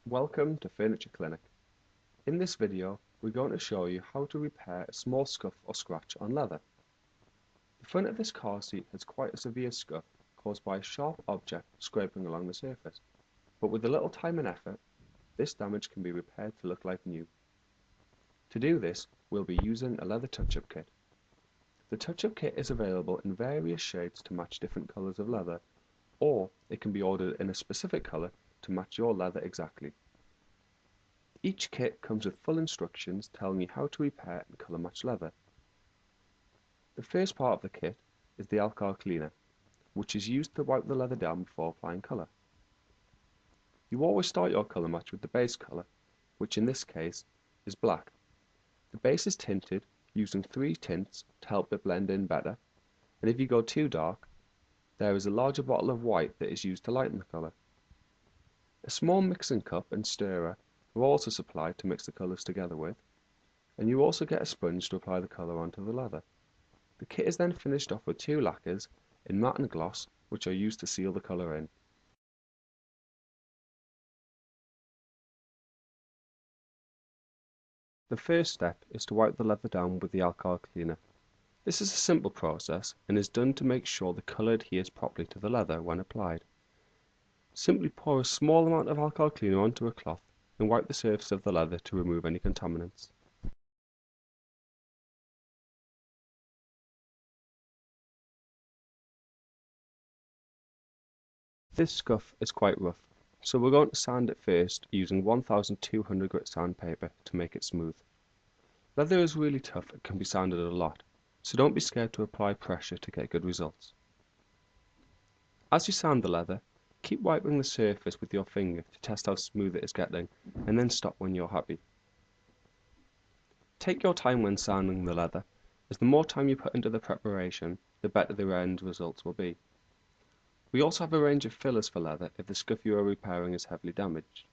Welcome to Furniture Clinic. In this video, we're going to show you how to repair a small scuff or scratch on leather. The front of this car seat has quite a severe scuff caused by a sharp object scraping along the surface, but with a little time and effort, this damage can be repaired to look like new. To do this, we'll be using a leather touch-up kit. The touch-up kit is available in various shades to match different colours of leather, or it can be ordered in a specific colour to match your leather exactly. Each kit comes with full instructions telling you how to repair and colour match leather. The first part of the kit is the alcohol cleaner, which is used to wipe the leather down before applying colour. You always start your colour match with the base colour, which in this case is black. The base is tinted using 3 tints to help it blend in better, and if you go too dark, there is a larger bottle of white that is used to lighten the colour. A small mixing cup and stirrer are also supplied to mix the colours together with, and you also get a sponge to apply the colour onto the leather. The kit is then finished off with 2 lacquers in matte and gloss, which are used to seal the colour in. The first step is to wipe the leather down with the alcohol cleaner. This is a simple process and is done to make sure the colour adheres properly to the leather when applied. Simply pour a small amount of alcohol cleaner onto a cloth and wipe the surface of the leather to remove any contaminants. This scuff is quite rough, so we're going to sand it first using 1200 grit sandpaper to make it smooth. Leather is really tough and can be sanded a lot, so don't be scared to apply pressure to get good results. As you sand the leather, keep wiping the surface with your finger to test how smooth it is getting, and then stop when you're happy. Take your time when sanding the leather, as the more time you put into the preparation, the better the end results will be. We also have a range of fillers for leather if the scuff you are repairing is heavily damaged.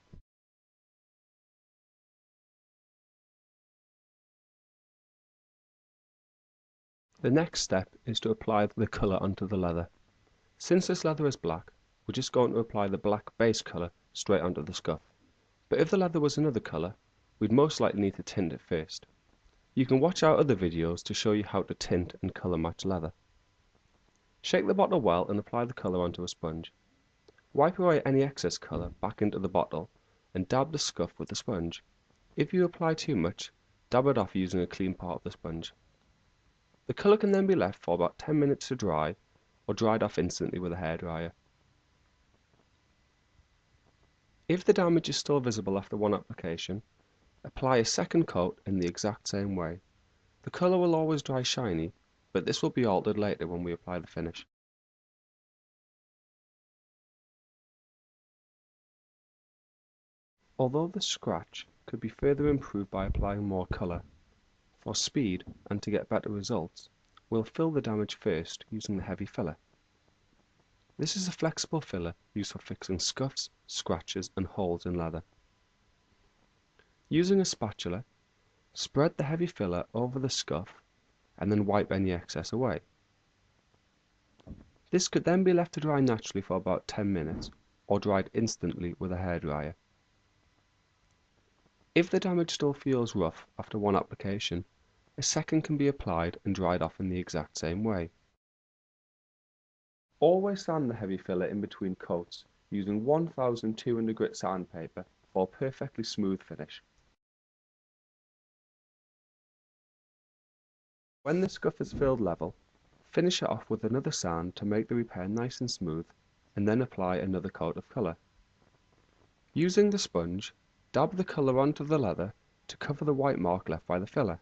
The next step is to apply the colour onto the leather. Since this leather is black, we're just going to apply the black base colour straight onto the scuff. But if the leather was another colour, we'd most likely need to tint it first. You can watch our other videos to show you how to tint and colour match leather. Shake the bottle well and apply the colour onto a sponge. Wipe away any excess colour back into the bottle and dab the scuff with the sponge. If you apply too much, dab it off using a clean part of the sponge. The colour can then be left for about 10 minutes to dry or dried off instantly with a hairdryer. If the damage is still visible after one application, apply a second coat in the exact same way. The colour will always dry shiny, but this will be altered later when we apply the finish. Although the scratch could be further improved by applying more colour, for speed and to get better results, we'll fill the damage first using the heavy filler. This is a flexible filler used for fixing scuffs, scratches and holes in leather. Using a spatula, spread the heavy filler over the scuff and then wipe any excess away. This could then be left to dry naturally for about 10 minutes or dried instantly with a hairdryer. If the damage still feels rough after one application, a second can be applied and dried off in the exact same way. Always sand the heavy filler in between coats using 1200 grit sandpaper for a perfectly smooth finish. When the scuff is filled level, finish it off with another sand to make the repair nice and smooth, and then apply another coat of colour. Using the sponge, dab the colour onto the leather to cover the white mark left by the filler.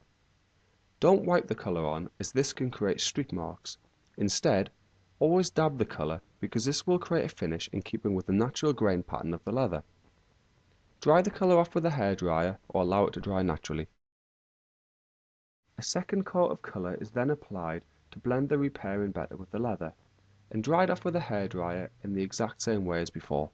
Don't wipe the colour on, as this can create streak marks. Instead, always dab the colour because this will create a finish in keeping with the natural grain pattern of the leather. Dry the colour off with a hairdryer or allow it to dry naturally. A second coat of colour is then applied to blend the repair in better with the leather, and dried off with a hairdryer in the exact same way as before.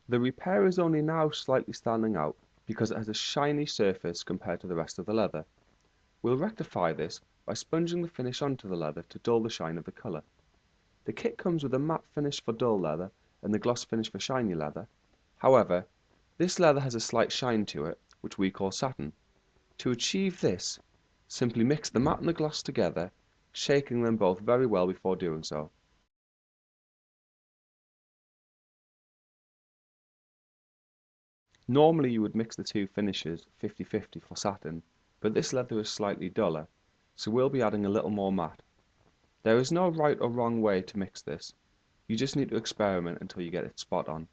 The repair is only now slightly standing out because it has a shiny surface compared to the rest of the leather. We'll rectify this by sponging the finish onto the leather to dull the shine of the colour. The kit comes with a matte finish for dull leather and the gloss finish for shiny leather. However, this leather has a slight shine to it, which we call satin. To achieve this, simply mix the matte and the gloss together, shaking them both very well before doing so. Normally you would mix the two finishes 50-50 for satin, but this leather is slightly duller, so we'll be adding a little more matte. There is no right or wrong way to mix this, you just need to experiment until you get it spot on.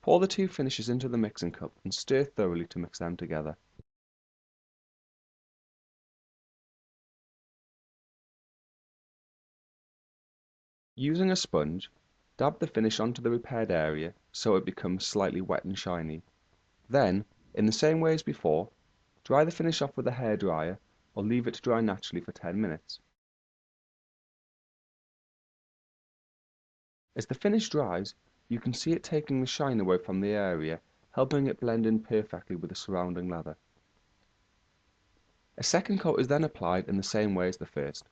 Pour the two finishes into the mixing cup and stir thoroughly to mix them together. Using a sponge, dab the finish onto the repaired area so it becomes slightly wet and shiny. Then, in the same way as before, dry the finish off with a hairdryer or leave it to dry naturally for 10 minutes. As the finish dries, you can see it taking the shine away from the area, helping it blend in perfectly with the surrounding leather. A second coat is then applied in the same way as the first.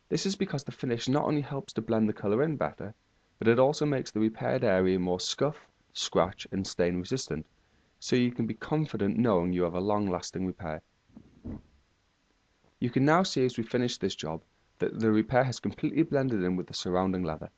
This is because the finish not only helps to blend the colour in better, but it also makes the repaired area more scuff, scratch and stain resistant, so you can be confident knowing you have a long-lasting repair. You can now see as we finish this job that the repair has completely blended in with the surrounding leather.